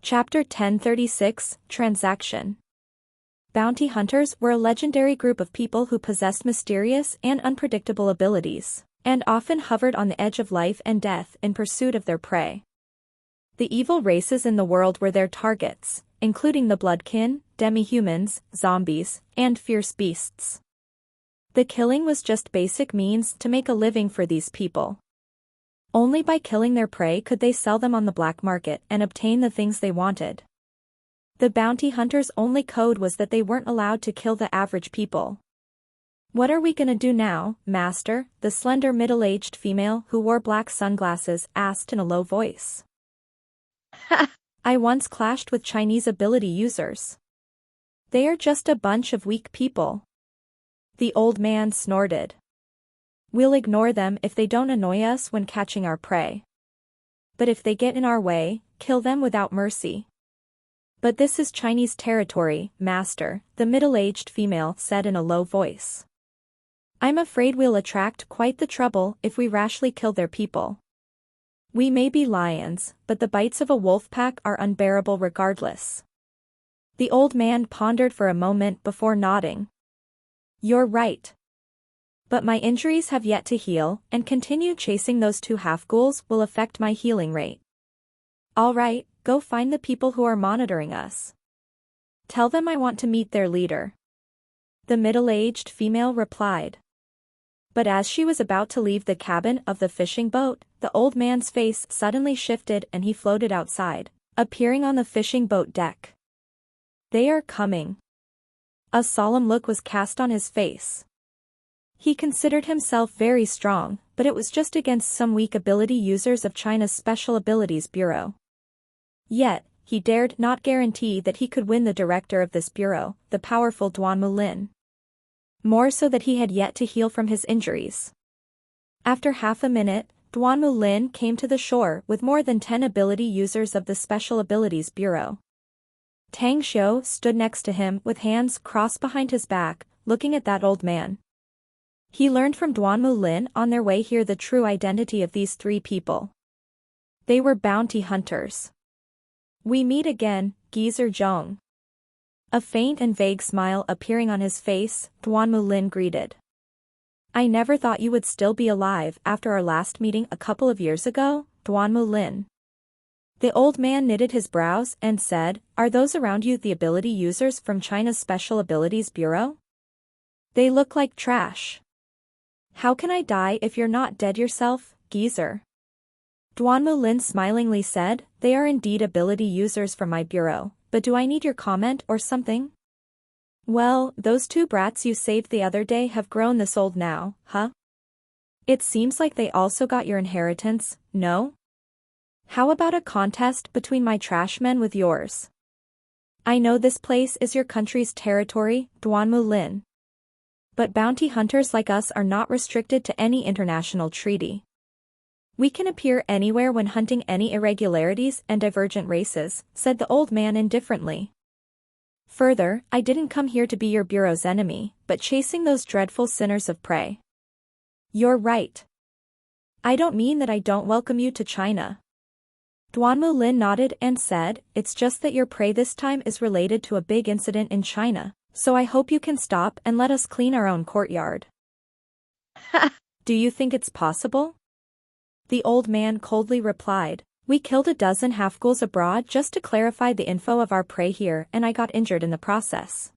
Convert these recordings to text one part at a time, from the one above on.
Chapter 1036, Transaction. Bounty hunters were a legendary group of people who possessed mysterious and unpredictable abilities, and often hovered on the edge of life and death in pursuit of their prey. The evil races in the world were their targets, including the bloodkin, demi-humans, zombies, and fierce beasts. The killing was just basic means to make a living for these people. Only by killing their prey could they sell them on the black market and obtain the things they wanted. The bounty hunters' only code was that they weren't allowed to kill the average people. "What are we gonna do now, master?" the slender middle-aged female who wore black sunglasses asked in a low voice. "I once clashed with Chinese ability users. They are just a bunch of weak people." The old man snorted. "We'll ignore them if they don't annoy us when catching our prey. But if they get in our way, kill them without mercy." "But this is Chinese territory, master," the middle-aged female said in a low voice. "I'm afraid we'll attract quite the trouble if we rashly kill their people. We may be lions, but the bites of a wolf pack are unbearable regardless." The old man pondered for a moment before nodding. "You're right. But my injuries have yet to heal, and continue chasing those two half-ghouls will affect my healing rate. All right, go find the people who are monitoring us. Tell them I want to meet their leader." The middle-aged female replied. But as she was about to leave the cabin of the fishing boat, the old man's face suddenly shifted and he floated outside, appearing on the fishing boat deck. "They are coming." A solemn look was cast on his face. He considered himself very strong, but it was just against some weak ability users of China's Special Abilities Bureau. Yet, he dared not guarantee that he could win the director of this bureau, the powerful Duan Mulin. More so that he had yet to heal from his injuries. After half a minute, Duan Mulin came to the shore with more than 10 ability users of the Special Abilities Bureau. Tang Xiu stood next to him with hands crossed behind his back, looking at that old man. He learned from Duan Mulin on their way here the true identity of these three people. They were bounty hunters. "We meet again, Geezer Zhong." A faint and vague smile appearing on his face, Duan Mulin greeted. "I never thought you would still be alive after our last meeting a couple of years ago, Duan Mulin." The old man knitted his brows and said, "Are those around you the ability users from China's Special Abilities Bureau? They look like trash." "How can I die if you're not dead yourself, geezer?" Duan Mulin smilingly said, "They are indeed ability users from my bureau, but do I need your comment or something?" "Well, those two brats you saved the other day have grown this old now, huh? It seems like they also got your inheritance, no? How about a contest between my trash men with yours? I know this place is your country's territory, Duan Mulin. But bounty hunters like us are not restricted to any international treaty. We can appear anywhere when hunting any irregularities and divergent races," said the old man indifferently. "Further, I didn't come here to be your bureau's enemy, but chasing those dreadful sinners of prey." "You're right. I don't mean that I don't welcome you to China." Duan Mulin nodded and said, "It's just that your prey this time is related to a big incident in China, so I hope you can stop and let us clean our own courtyard." "Do you think it's possible?" The old man coldly replied, "We killed a dozen half-ghouls abroad just to clarify the info of our prey here and I got injured in the process.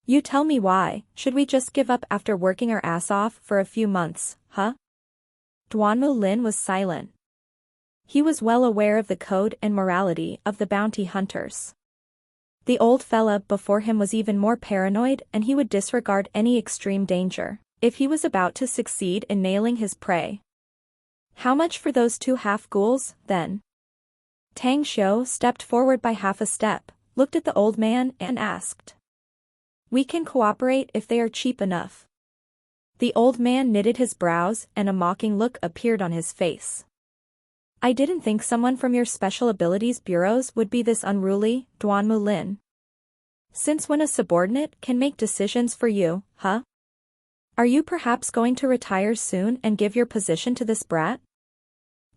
You tell me why, should we just give up after working our ass off for a few months, huh?" Duan Mulin was silent. He was well aware of the code and morality of the bounty hunters. The old fella before him was even more paranoid and he would disregard any extreme danger if he was about to succeed in nailing his prey. "How much for those two half-ghouls, then?" Tang Xiu stepped forward by half a step, looked at the old man and asked. "We can cooperate if they are cheap enough." The old man knitted his brows and a mocking look appeared on his face. "I didn't think someone from your Special Abilities Bureaus would be this unruly, Duan Mulin. Since when a subordinate can make decisions for you, huh? Are you perhaps going to retire soon and give your position to this brat?"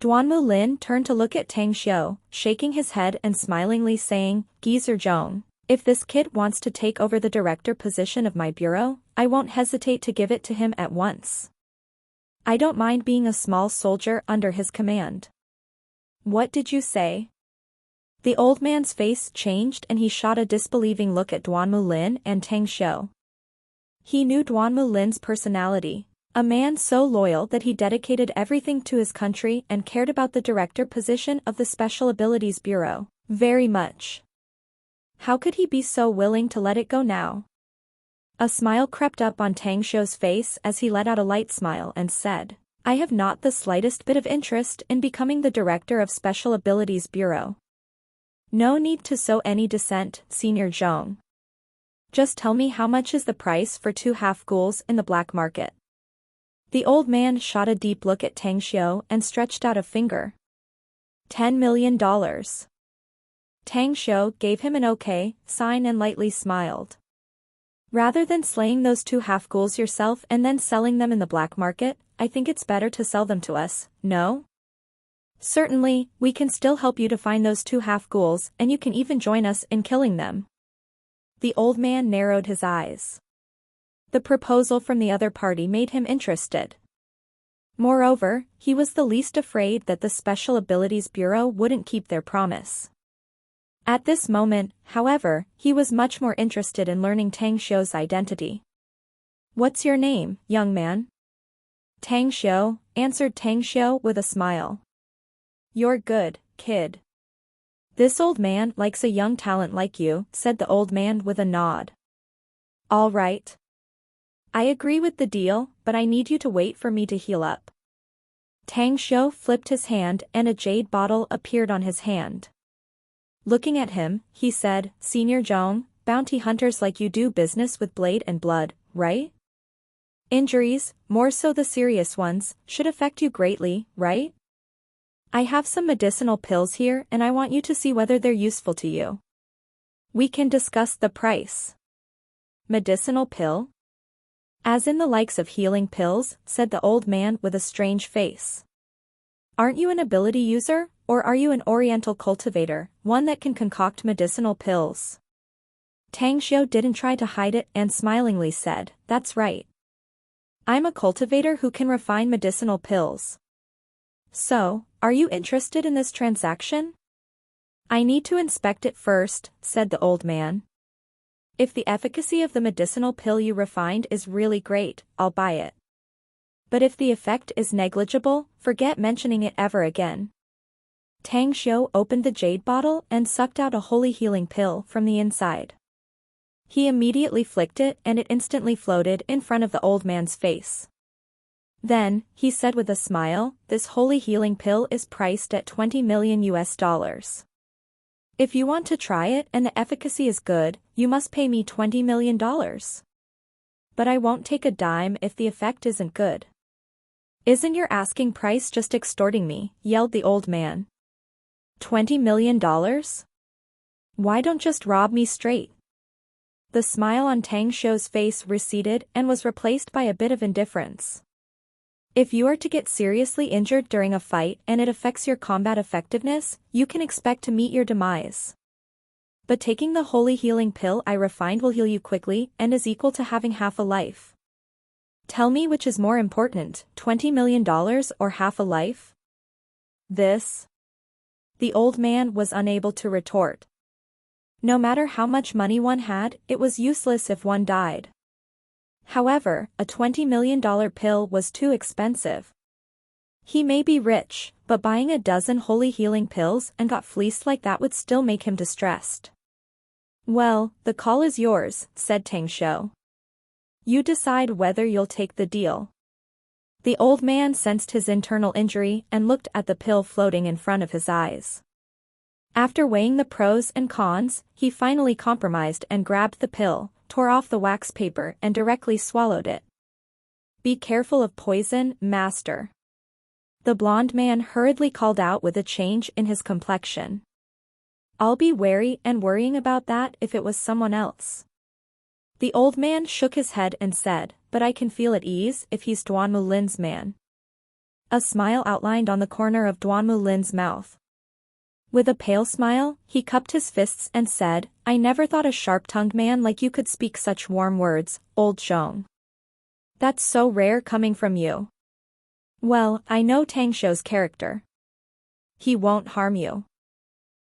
Duanmu Lin turned to look at Tang Xiu, shaking his head and smilingly saying, Geezer Zhong, if this kid wants to take over the director position of my bureau, I won't hesitate to give it to him at once. I don't mind being a small soldier under his command. What did you say? The old man's face changed and he shot a disbelieving look at Duanmu Lin and Tang Xiu. He knew Duanmu Lin's personality, a man so loyal that he dedicated everything to his country and cared about the director position of the Special Abilities Bureau very much. How could he be so willing to let it go now? A smile crept up on Tang Xiu's face as he let out a light smile and said, I have not the slightest bit of interest in becoming the director of Special Abilities Bureau. No need to sow any dissent, Senior Zhong. Just tell me how much is the price for 2 half-ghouls in the black market. The old man shot a deep look at Tang Xiu and stretched out a finger. $10 million. Tang Xiu gave him an okay sign and lightly smiled. Rather than slaying those 2 half-ghouls yourself and then selling them in the black market, I think it's better to sell them to us, no? Certainly, we can still help you to find those 2 half-ghouls and you can even join us in killing them. The old man narrowed his eyes. The proposal from the other party made him interested. Moreover, he was the least afraid that the Special Abilities Bureau wouldn't keep their promise. At this moment, however, he was much more interested in learning Tang Xiu's identity. What's your name, young man? Tang Xiu, answered Tang Xiu with a smile. You're good, kid. This old man likes a young talent like you, said the old man with a nod. All right. I agree with the deal, but I need you to wait for me to heal up. Tang Xiu flipped his hand and a jade bottle appeared on his hand. Looking at him, he said, Senior Zhong, bounty hunters like you do business with blade and blood, right? Injuries, more so the serious ones, should affect you greatly, right? I have some medicinal pills here and I want you to see whether they're useful to you. We can discuss the price. Medicinal pill? As in the likes of healing pills, said the old man with a strange face. Aren't you an ability user, or are you an oriental cultivator, one that can concoct medicinal pills? Tang Xiu didn't try to hide it and smilingly said, That's right. I'm a cultivator who can refine medicinal pills. So, are you interested in this transaction? I need to inspect it first, said the old man. If the efficacy of the medicinal pill you refined is really great, I'll buy it. But if the effect is negligible, forget mentioning it ever again. Tang Xiu opened the jade bottle and sucked out a holy healing pill from the inside. He immediately flicked it and it instantly floated in front of the old man's face. Then, he said with a smile, this holy healing pill is priced at $20 million. If you want to try it and the efficacy is good, you must pay me $20 million. But I won't take a dime if the effect isn't good. Isn't your asking price just extorting me? Yelled the old man. $20 million? Why don't just rob me straight? The smile on Tang Xiu's face receded and was replaced by a bit of indifference. If you are to get seriously injured during a fight and it affects your combat effectiveness, you can expect to meet your demise. But taking the holy healing pill I refined will heal you quickly and is equal to having half a life. Tell me which is more important, $20 million or half a life? This? The old man was unable to retort. No matter how much money one had, it was useless if one died. However, a $20 million pill was too expensive. He may be rich, but buying a dozen holy healing pills and got fleeced like that would still make him distressed. Well, the call is yours, said Tang Xiu. You decide whether you'll take the deal. The old man sensed his internal injury and looked at the pill floating in front of his eyes. After weighing the pros and cons, he finally compromised and grabbed the pill, tore off the wax paper and directly swallowed it. Be careful of poison, master. The blond man hurriedly called out with a change in his complexion. I'll be wary and worrying about that if it was someone else. The old man shook his head and said, but I can feel at ease if he's Duanmu Lin's man. A smile outlined on the corner of Duanmu Lin's mouth. With a pale smile, he cupped his fists and said, I never thought a sharp-tongued man like you could speak such warm words, old Zhong. That's so rare coming from you. Well, I know Tang Xiu's character. He won't harm you.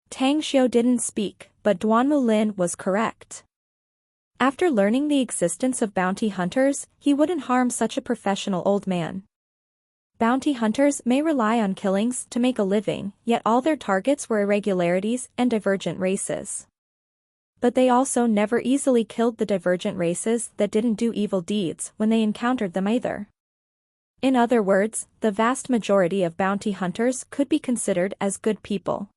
Tang Xiu didn't speak, but Duanmu Lin was correct. After learning the existence of bounty hunters, he wouldn't harm such a professional old man. Bounty hunters may rely on killings to make a living, yet all their targets were irregularities and divergent races. But they also never easily killed the divergent races that didn't do evil deeds when they encountered them either. In other words, the vast majority of bounty hunters could be considered as good people.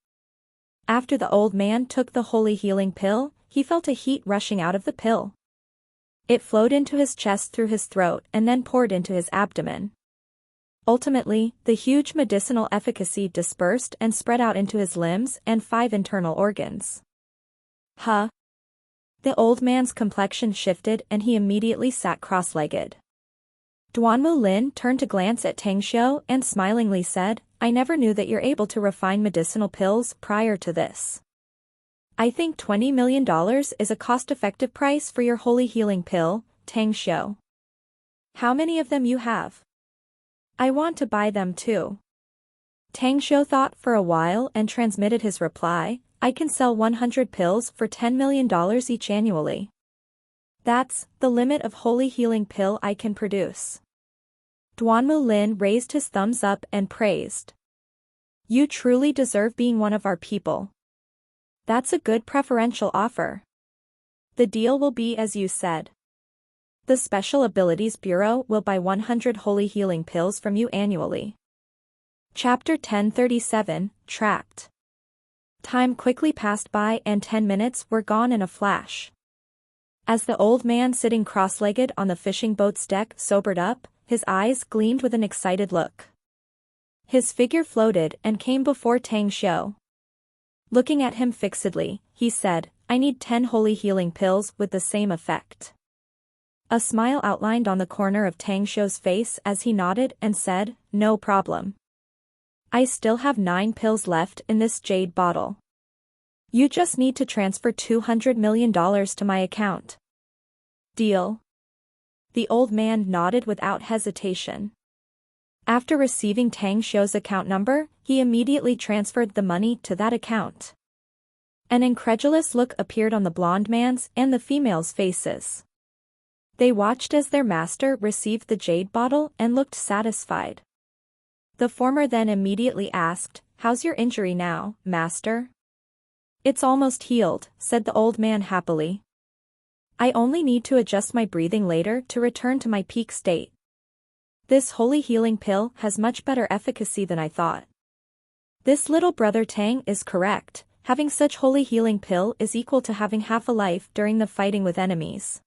After the old man took the holy healing pill, he felt a heat rushing out of the pill. It flowed into his chest through his throat and then poured into his abdomen. Ultimately, the huge medicinal efficacy dispersed and spread out into his limbs and 5 internal organs. Huh? The old man's complexion shifted and he immediately sat cross-legged. Duanmu Lin turned to glance at Tang Xiu and smilingly said, I never knew that you're able to refine medicinal pills prior to this. I think $20 million is a cost-effective price for your holy healing pill, Tang Xiu. How many of them you have? I want to buy them too. Tang Xiu thought for a while and transmitted his reply, I can sell 100 pills for $10 million each annually. That's the limit of holy healing pill I can produce. Duanmu Lin raised his thumbs up and praised. You truly deserve being one of our people. That's a good preferential offer. The deal will be as you said. The Special Abilities Bureau will buy 100 holy healing pills from you annually. Chapter 1037, Trapped. Time quickly passed by and 10 minutes were gone in a flash. As the old man sitting cross-legged on the fishing boat's deck sobered up, his eyes gleamed with an excited look. His figure floated and came before Tang Xiu. Looking at him fixedly, he said, I need 10 holy healing pills with the same effect. A smile outlined on the corner of Tang Xiu's face as he nodded and said, no problem. I still have 9 pills left in this jade bottle. You just need to transfer $200 million to my account. Deal? The old man nodded without hesitation. After receiving Tang Xiu's account number, he immediately transferred the money to that account. An incredulous look appeared on the blonde man's and the female's faces. They watched as their master received the jade bottle and looked satisfied. The former then immediately asked, How's your injury now, master? It's almost healed, said the old man happily. I only need to adjust my breathing later to return to my peak state. This holy healing pill has much better efficacy than I thought. This little brother Tang is correct, having such holy healing pill is equal to having half a life during the fighting with enemies.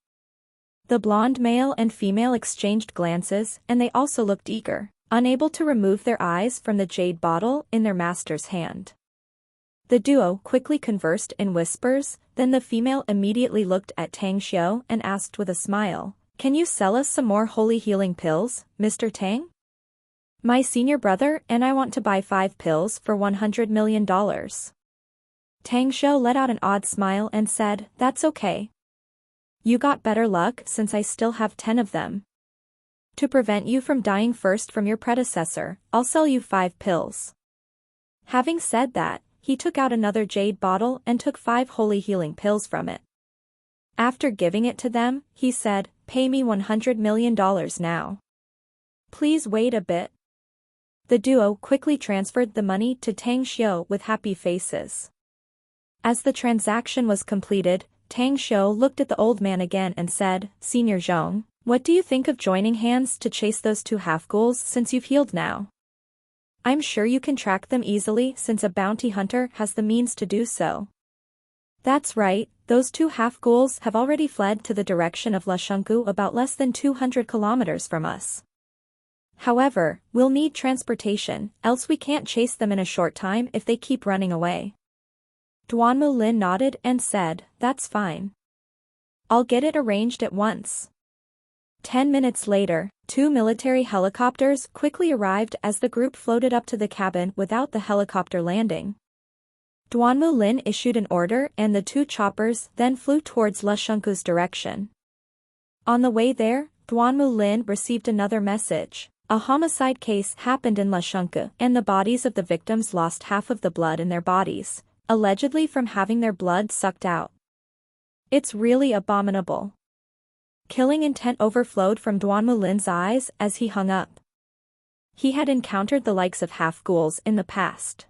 The blonde male and female exchanged glances and they also looked eager, unable to remove their eyes from the jade bottle in their master's hand. The duo quickly conversed in whispers, then the female immediately looked at Tang Xiu and asked with a smile, Can you sell us some more holy healing pills, Mr. Tang? My senior brother and I want to buy 5 pills for $100 million. Tang Xiu let out an odd smile and said, That's okay. You got better luck since I still have 10 of them. To prevent you from dying first from your predecessor, I'll sell you 5 pills. Having said that, he took out another jade bottle and took 5 holy healing pills from it. After giving it to them, he said, Pay me $100 million now. Please wait a bit. The duo quickly transferred the money to Tang Xiu with happy faces. As the transaction was completed, Tang Xiu looked at the old man again and said, Senior Zhong, what do you think of joining hands to chase those 2 half-ghouls since you've healed now? I'm sure you can track them easily since a bounty hunter has the means to do so. That's right, those 2 half-ghouls have already fled to the direction of Lashungu about less than 200 kilometers from us. However, we'll need transportation, else we can't chase them in a short time if they keep running away. Duanmu Lin nodded and said, That's fine. I'll get it arranged at once. 10 minutes later, 2 military helicopters quickly arrived as the group floated up to the cabin without the helicopter landing. Duanmu Lin issued an order and the 2 choppers then flew towards Lushunku's direction. On the way there, Duanmu Lin received another message. A homicide case happened in Lushunku and the bodies of the victims lost half of the blood in their bodies, allegedly from having their blood sucked out. It's really abominable. Killing intent overflowed from Duanmu Lin's eyes as he hung up. He had encountered the likes of half-ghouls in the past.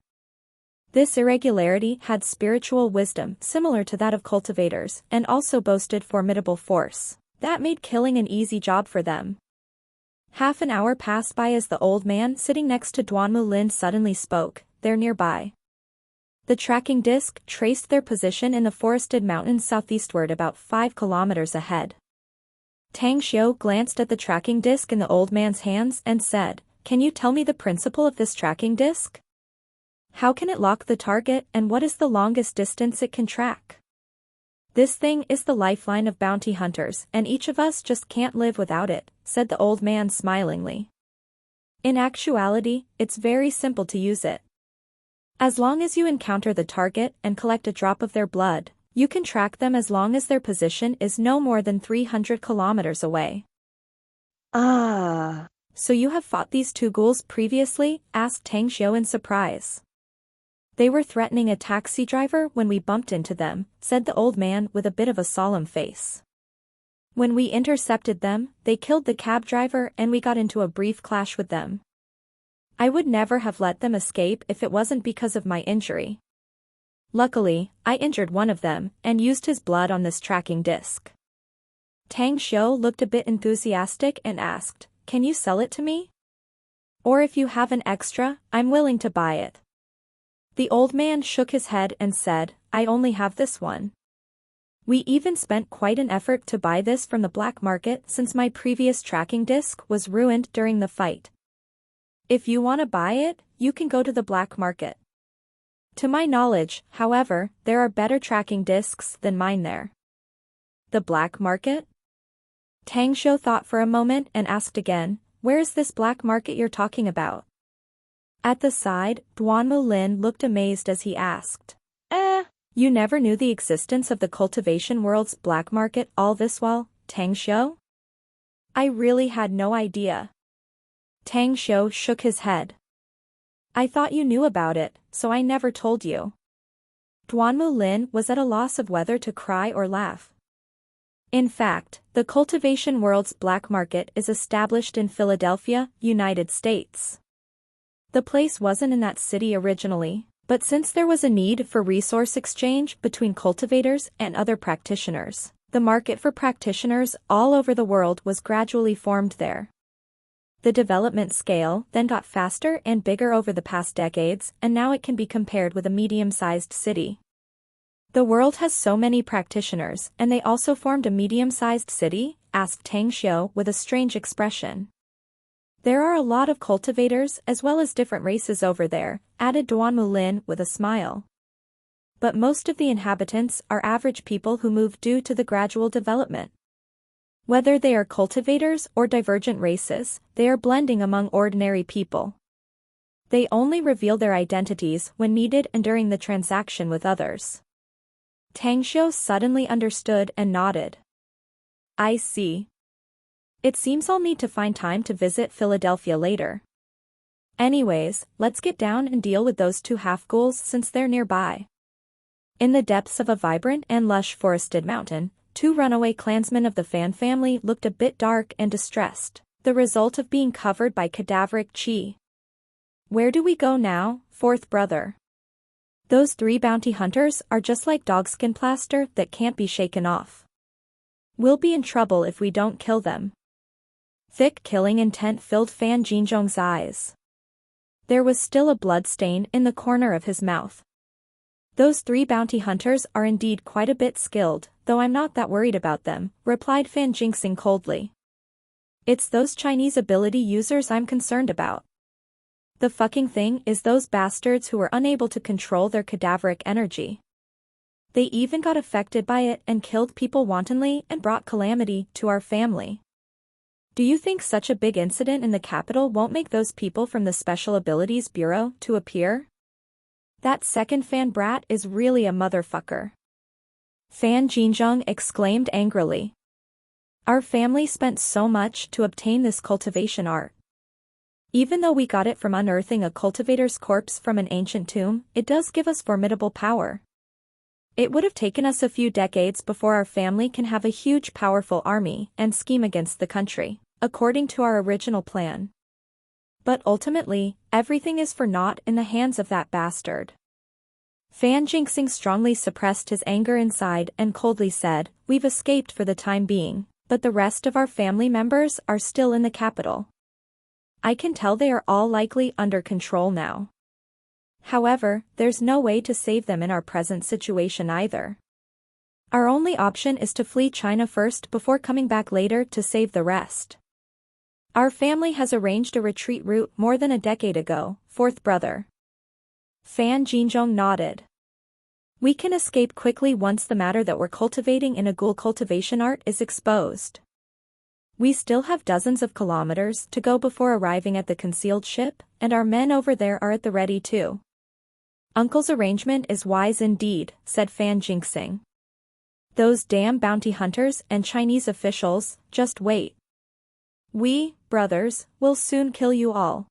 This irregularity had spiritual wisdom similar to that of cultivators and also boasted formidable force. That made killing an easy job for them. Half an hour passed by as the old man sitting next to Duanmu Lin suddenly spoke, there nearby. The tracking disc traced their position in the forested mountains southeastward about 5 kilometers ahead. Tang Xiu glanced at the tracking disc in the old man's hands and said, "Can you tell me the principle of this tracking disc? How can it lock the target and what is the longest distance it can track? This thing is the lifeline of bounty hunters and each of us just can't live without it," said the old man smilingly. In actuality, it's very simple to use it. As long as you encounter the target and collect a drop of their blood, you can track them as long as their position is no more than 300 kilometers away. Ah. So you have fought these 2 ghouls previously? Asked Tang Xiu in surprise. They were threatening a taxi driver when we bumped into them, said the old man with a bit of a solemn face. When we intercepted them, they killed the cab driver and we got into a brief clash with them. I would never have let them escape if it wasn't because of my injury. Luckily, I injured one of them and used his blood on this tracking disc. Tang Xiu looked a bit enthusiastic and asked, "Can you sell it to me? Or if you have an extra, I'm willing to buy it." The old man shook his head and said, "I only have this one. We even spent quite an effort to buy this from the black market since my previous tracking disc was ruined during the fight. If you want to buy it, you can go to the black market. To my knowledge, however, there are better tracking discs than mine there." The black market? Tang Xiu thought for a moment and asked again, "Where is this black market you're talking about?" At the side, Duanmu Lin looked amazed as he asked, You never knew the existence of the cultivation world's black market all this while, Tang Xiu?" "I really had no idea." Tang Xiu shook his head. "I thought you knew about it, so I never told you." Duanmu Lin was at a loss of whether to cry or laugh. In fact, the cultivation world's black market is established in Philadelphia, United States. The place wasn't in that city originally, but since there was a need for resource exchange between cultivators and other practitioners, the market for practitioners all over the world was gradually formed there. The development scale then got faster and bigger over the past decades, and now it can be compared with a medium-sized city. "The world has so many practitioners, and they also formed a medium-sized city?" asked Tang Xiu with a strange expression. "There are a lot of cultivators as well as different races over there," added Duanmu Lin with a smile. "But most of the inhabitants are average people who moved due to the gradual development. Whether they are cultivators or divergent races, they are blending among ordinary people. They only reveal their identities when needed and during the transaction with others." Tang Xiu suddenly understood and nodded. "I see. It seems I'll need to find time to visit Philadelphia later. Anyways, let's get down and deal with those 2 half-ghouls since they're nearby." In the depths of a vibrant and lush forested mountain, 2 runaway clansmen of the Fan family looked a bit dark and distressed, the result of being covered by cadaveric qi. "Where do we go now, 4th brother? Those 3 bounty hunters are just like dogskin plaster that can't be shaken off. We'll be in trouble if we don't kill them." Thick killing intent filled Fan Jinzhong's eyes. There was still a blood stain in the corner of his mouth. "Those 3 bounty hunters are indeed quite a bit skilled, though I'm not that worried about them," replied Fan Jinxing coldly. "It's those Chinese ability users I'm concerned about. The fucking thing is those bastards who were unable to control their cadaveric energy. They even got affected by it and killed people wantonly and brought calamity to our family. Do you think such a big incident in the capital won't make those people from the Special Abilities Bureau to appear? That second fan brat is really a motherfucker. Fan Jinzhong exclaimed angrily. Our family spent so much to obtain this cultivation art. Even though we got it from unearthing a cultivator's corpse from an ancient tomb, it does give us formidable power. It would have taken us a few decades before our family can have a huge powerful army and scheme against the country, according to our original plan. But ultimately, everything is for naught in the hands of that bastard. Fan Jingxing strongly suppressed his anger inside and coldly said, "We've escaped for the time being, but the rest of our family members are still in the capital. I can tell they are all likely under control now. However, there's no way to save them in our present situation either. Our only option is to flee China first before coming back later to save the rest. Our family has arranged a retreat route more than a decade ago, fourth brother." Fan Jinzhong nodded. "We can escape quickly once the matter that we're cultivating in a ghoul cultivation art is exposed. We still have dozens of kilometers to go before arriving at the concealed ship, and our men over there are at the ready too." "Uncle's arrangement is wise indeed," said Fan Jingxing. "Those damn bounty hunters and Chinese officials, just wait. We, brothers, will soon kill you all."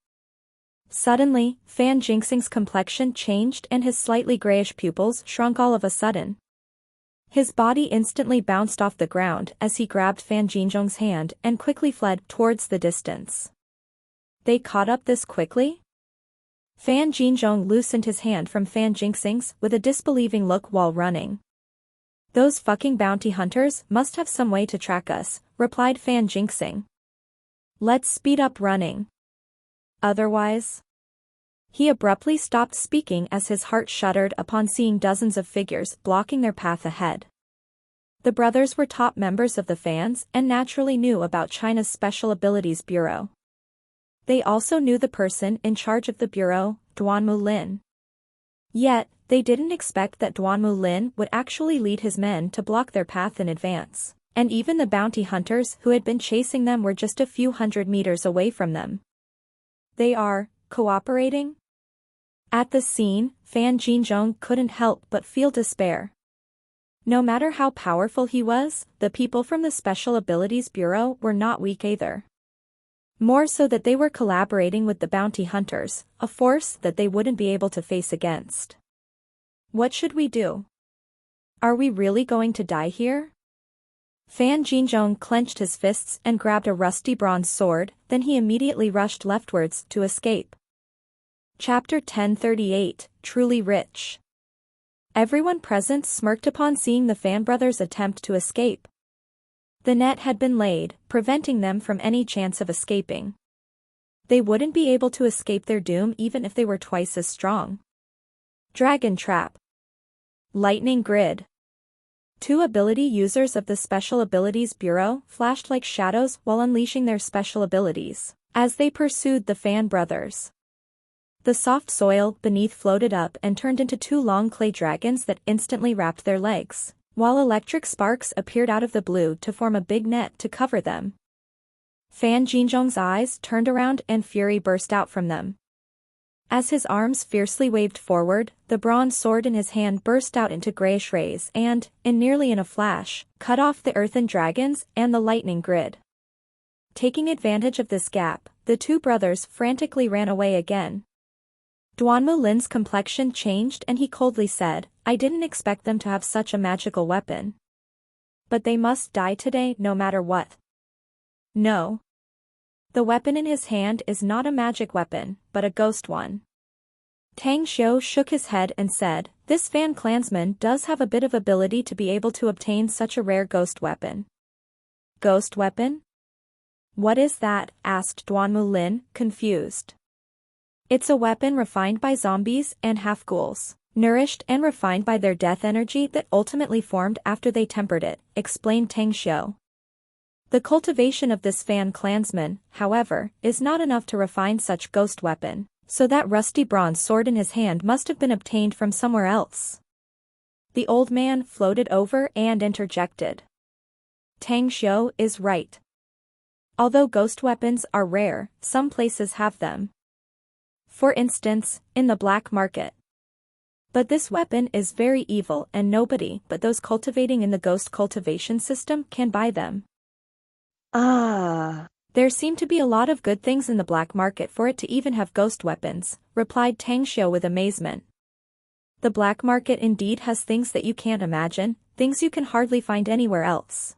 Suddenly, Fan Jingxing's complexion changed and his slightly grayish pupils shrunk all of a sudden. His body instantly bounced off the ground as he grabbed Fan Jinzhong's hand and quickly fled towards the distance. They caught up this quickly? Fan Jinzhong loosened his hand from Fan Jingxing's with a disbelieving look while running. "Those fucking bounty hunters must have some way to track us," replied Fan Jingxing. "Let's speed up running. Otherwise..." He abruptly stopped speaking as his heart shuddered upon seeing dozens of figures blocking their path ahead. The brothers were top members of the fans and naturally knew about China's Special Abilities Bureau. They also knew the person in charge of the bureau, Duanmu Lin. Yet, they didn't expect that Duanmu Lin would actually lead his men to block their path in advance, and even the bounty hunters who had been chasing them were just a few hundred meters away from them. They are cooperating? At the scene, Fan Jinzhong couldn't help but feel despair. No matter how powerful he was, the people from the Special Abilities Bureau were not weak either. More so that they were collaborating with the bounty hunters, a force that they wouldn't be able to face against. What should we do? Are we really going to die here? Fan Jinzhong clenched his fists and grabbed a rusty bronze sword, then he immediately rushed leftwards to escape. Chapter 1038, Truly Rich. Everyone present smirked upon seeing the Fan brothers attempt to escape. The net had been laid, preventing them from any chance of escaping. They wouldn't be able to escape their doom even if they were twice as strong. Dragon Trap. Lightning Grid. Two ability users of the Special Abilities Bureau flashed like shadows while unleashing their special abilities, as they pursued the Fan brothers. The soft soil beneath floated up and turned into two long clay dragons that instantly wrapped their legs, while electric sparks appeared out of the blue to form a big net to cover them. Fan Jinzhong's eyes turned around and fury burst out from them. As his arms fiercely waved forward, the bronze sword in his hand burst out into grayish rays and, nearly in a flash, cut off the earthen dragons and the lightning grid. Taking advantage of this gap, the two brothers frantically ran away again. Duanmu Lin's complexion changed and he coldly said, "I didn't expect them to have such a magical weapon. But they must die today no matter what." "No. The weapon in his hand is not a magic weapon, but a ghost one." Tang Xiu shook his head and said, "This Fan clansman does have a bit of ability to be able to obtain such a rare ghost weapon." "Ghost weapon? What is that?" asked Duanmu Lin, confused. "It's a weapon refined by zombies and half-ghouls, nourished and refined by their death energy that ultimately formed after they tempered it," explained Tang Xiu. "The cultivation of this Fan clansman, however, is not enough to refine such ghost weapon, so that rusty bronze sword in his hand must have been obtained from somewhere else." The old man floated over and interjected. "Tang Xiu is right. Although ghost weapons are rare, some places have them. For instance, in the black market. But this weapon is very evil and nobody but those cultivating in the ghost cultivation system can buy them. Ah. There seem to be a lot of good things in the black market for it to even have ghost weapons, replied Tang Xiu with amazement. The black market indeed has things that you can't imagine, things you can hardly find anywhere else.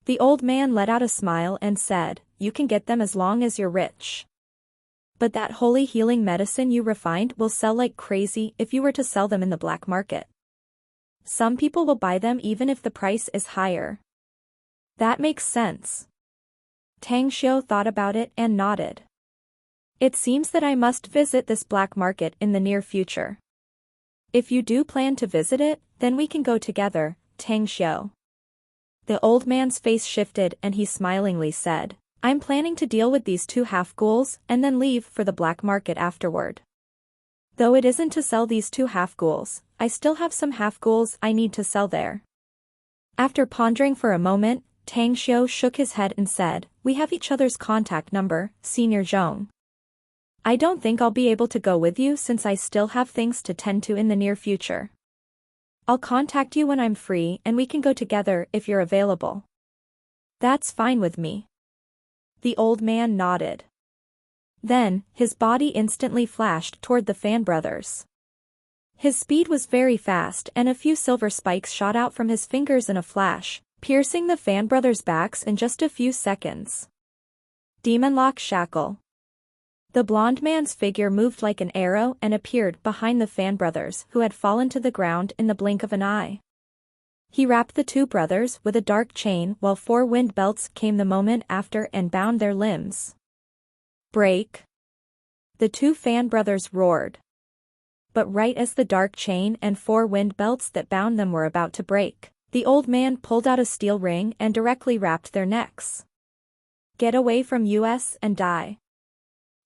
The old man let out a smile and said, you can get them as long as you're rich. But that holy healing medicine you refined will sell like crazy if you were to sell them in the black market. Some people will buy them even if the price is higher. That makes sense. Tang Xiu thought about it and nodded. It seems that I must visit this black market in the near future. If you do plan to visit it, then we can go together, Tang Xiu. The old man's face shifted and he smilingly said, I'm planning to deal with these 2 half-ghouls and then leave for the black market afterward. Though it isn't to sell these 2 half-ghouls, I still have some half-ghouls I need to sell there. After pondering for a moment, Tang Xiu shook his head and said, we have each other's contact number, Senior Zhong. I don't think I'll be able to go with you since I still have things to tend to in the near future. I'll contact you when I'm free and we can go together if you're available. That's fine with me. The old man nodded. Then, his body instantly flashed toward the Fan brothers. His speed was very fast and a few silver spikes shot out from his fingers in a flash, piercing the Fan brothers' backs in just a few seconds. Demon Lock Shackle. The blonde man's figure moved like an arrow and appeared behind the Fan brothers who had fallen to the ground in the blink of an eye. He wrapped the 2 brothers with a dark chain while 4 wind belts came the moment after and bound their limbs. Break! The 2 Fan brothers roared. But right as the dark chain and 4 wind belts that bound them were about to break, the old man pulled out a steel ring and directly wrapped their necks. Get away from us and die.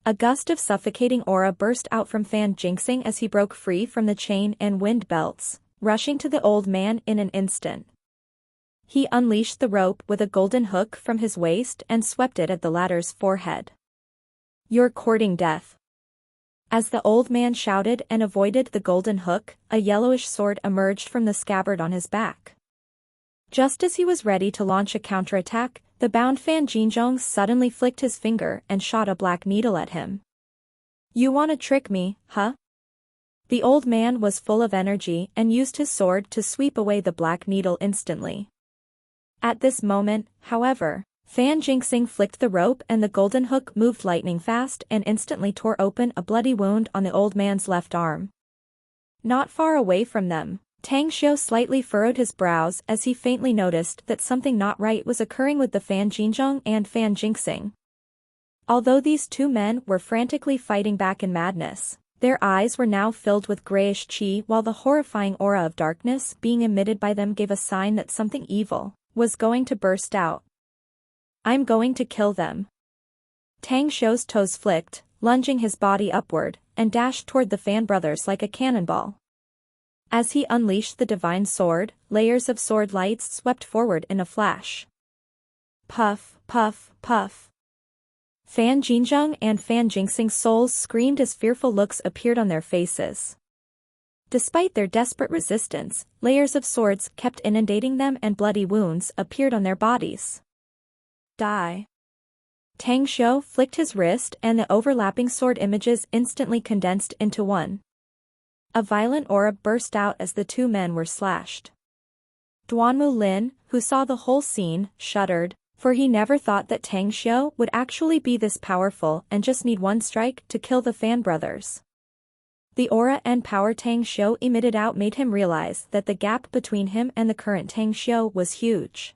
A gust of suffocating aura burst out from Fan Jinxing as he broke free from the chain and wind belts, rushing to the old man in an instant. He unleashed the rope with a golden hook from his waist and swept it at the latter's forehead. You're courting death. As the old man shouted and avoided the golden hook, a yellowish sword emerged from the scabbard on his back. Just as he was ready to launch a counterattack, the bound Fan Jinzhong suddenly flicked his finger and shot a black needle at him. You want to trick me, huh? The old man was full of energy and used his sword to sweep away the black needle instantly. At this moment, however, Fan Jinxing flicked the rope and the golden hook moved lightning fast and instantly tore open a bloody wound on the old man's left arm. Not far away from them, Tang Xiu slightly furrowed his brows as he faintly noticed that something not right was occurring with the Fan Jinzhong and Fan Jinxing. Although these 2 men were frantically fighting back in madness, their eyes were now filled with grayish qi while the horrifying aura of darkness being emitted by them gave a sign that something evil was going to burst out. I'm going to kill them. Tang Xiu's toes flicked, lunging his body upward, and dashed toward the Fan brothers like a cannonball. As he unleashed the divine sword, layers of sword lights swept forward in a flash. Puff, puff, puff. Fan Jinzhong and Fan Jinxing's souls screamed as fearful looks appeared on their faces. Despite their desperate resistance, layers of swords kept inundating them and bloody wounds appeared on their bodies. Die. Tang Xiu flicked his wrist and the overlapping sword images instantly condensed into one. A violent aura burst out as the 2 men were slashed. Duanmu Lin, who saw the whole scene, shuddered, for he never thought that Tang Xiu would actually be this powerful and just need one strike to kill the Fan brothers. The aura and power Tang Xiu emitted out made him realize that the gap between him and the current Tang Xiu was huge.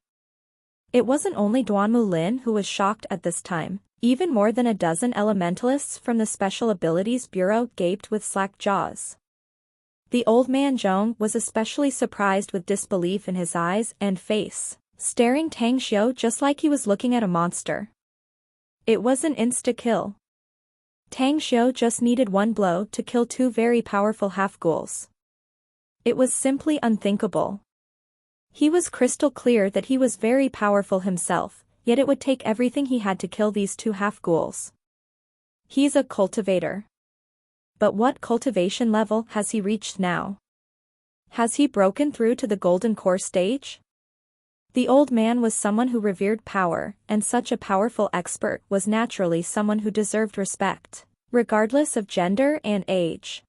It wasn't only Duanmu Lin who was shocked at this time, even more than a dozen elementalists from the Special Abilities Bureau gaped with slack jaws. The old man Zhong was especially surprised with disbelief in his eyes and face, staring Tang Xiu just like he was looking at a monster. It was an insta-kill. Tang Xiu just needed one blow to kill 2 very powerful half-ghouls. It was simply unthinkable. He was crystal clear that he was very powerful himself, yet it would take everything he had to kill these two half-ghouls. He's a cultivator. But what cultivation level has he reached now? Has he broken through to the golden core stage? The old man was someone who revered power, and such a powerful expert was naturally someone who deserved respect, regardless of gender and age.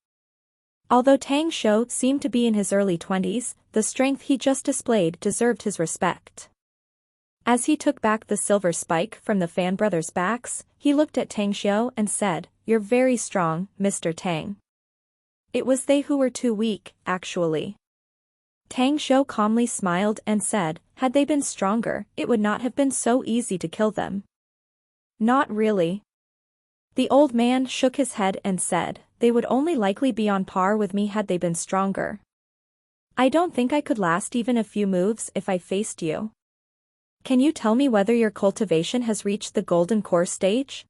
Although Tang Shou seemed to be in his early 20s, the strength he just displayed deserved his respect. As he took back the silver spike from the Fan brothers' backs, he looked at Tang Shou and said, "You're very strong, Mr. Tang." It was they who were too weak, actually. Tang Shou calmly smiled and said, "Had they been stronger, it would not have been so easy to kill them." "Not really." The old man shook his head and said, "They would only likely be on par with me had they been stronger. I don't think I could last even a few moves if I faced you. Can you tell me whether your cultivation has reached the golden core stage?"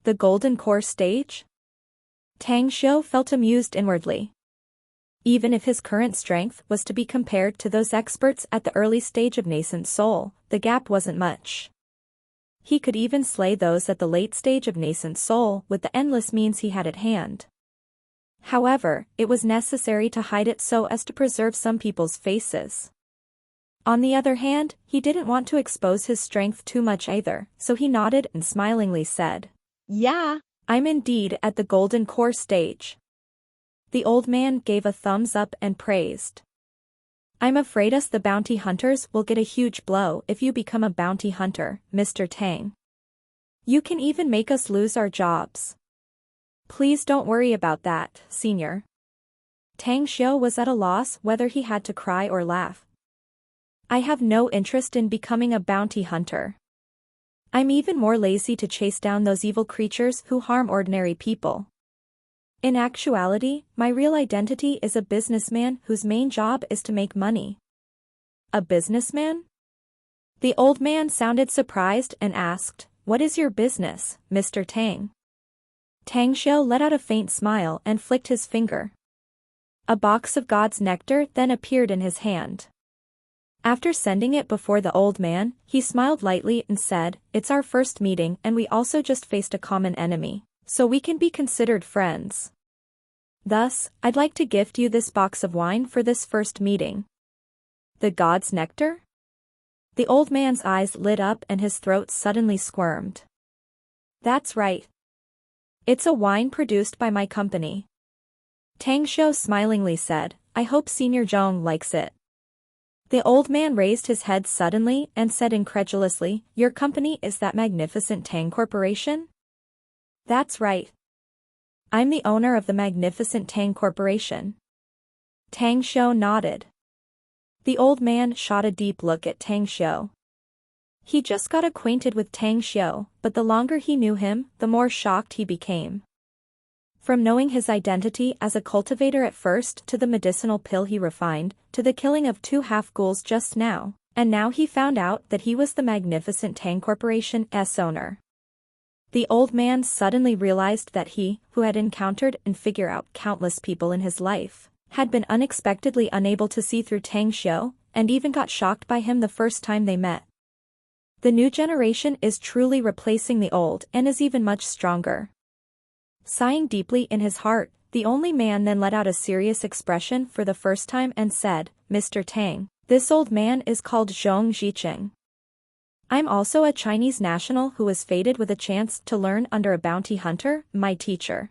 The golden core stage? Tang Shou felt amused inwardly. Even if his current strength was to be compared to those experts at the early stage of nascent soul, the gap wasn't much. He could even slay those at the late stage of nascent soul with the endless means he had at hand. However, it was necessary to hide it so as to preserve some people's faces. On the other hand, he didn't want to expose his strength too much either, so he nodded and smilingly said, "Yeah, I'm indeed at the golden core stage." The old man gave a thumbs up and praised. "I'm afraid us the bounty hunters will get a huge blow if you become a bounty hunter, Mr. Tang. You can even make us lose our jobs." "Please don't worry about that, senior." Tang Shou was at a loss whether he had to cry or laugh. "I have no interest in becoming a bounty hunter. I'm even more lazy to chase down those evil creatures who harm ordinary people. In actuality, my real identity is a businessman whose main job is to make money." "A businessman?" The old man sounded surprised and asked, "What is your business, Mr. Tang?" Tang Shou let out a faint smile and flicked his finger. A box of God's nectar then appeared in his hand. After sending it before the old man, he smiled lightly and said, "It's our first meeting and we also just faced a common enemy, so we can be considered friends. Thus, I'd like to gift you this box of wine for this first meeting." "The God's nectar?" The old man's eyes lit up and his throat suddenly squirmed. "That's right. It's a wine produced by my company." Tang Shou smilingly said, "I hope Senior Zhong likes it." The old man raised his head suddenly and said incredulously, "Your company is that magnificent Tang Corporation?" "That's right. I'm the owner of the magnificent Tang Corporation." Tang Shou nodded. The old man shot a deep look at Tang Shou. He just got acquainted with Tang Shou, but the longer he knew him, the more shocked he became. From knowing his identity as a cultivator at first to the medicinal pill he refined, to the killing of two half-ghouls just now, and now he found out that he was the magnificent Tang Corporation's owner. The old man suddenly realized that he, who had encountered and figured out countless people in his life, had been unexpectedly unable to see through Tang Shou, and even got shocked by him the first time they met. The new generation is truly replacing the old and is even much stronger. Sighing deeply in his heart, the only man then let out a serious expression for the first time and said, "Mr. Tang, this old man is called Zhong Zicheng. I'm also a Chinese national who was fated with a chance to learn under a bounty hunter, my teacher.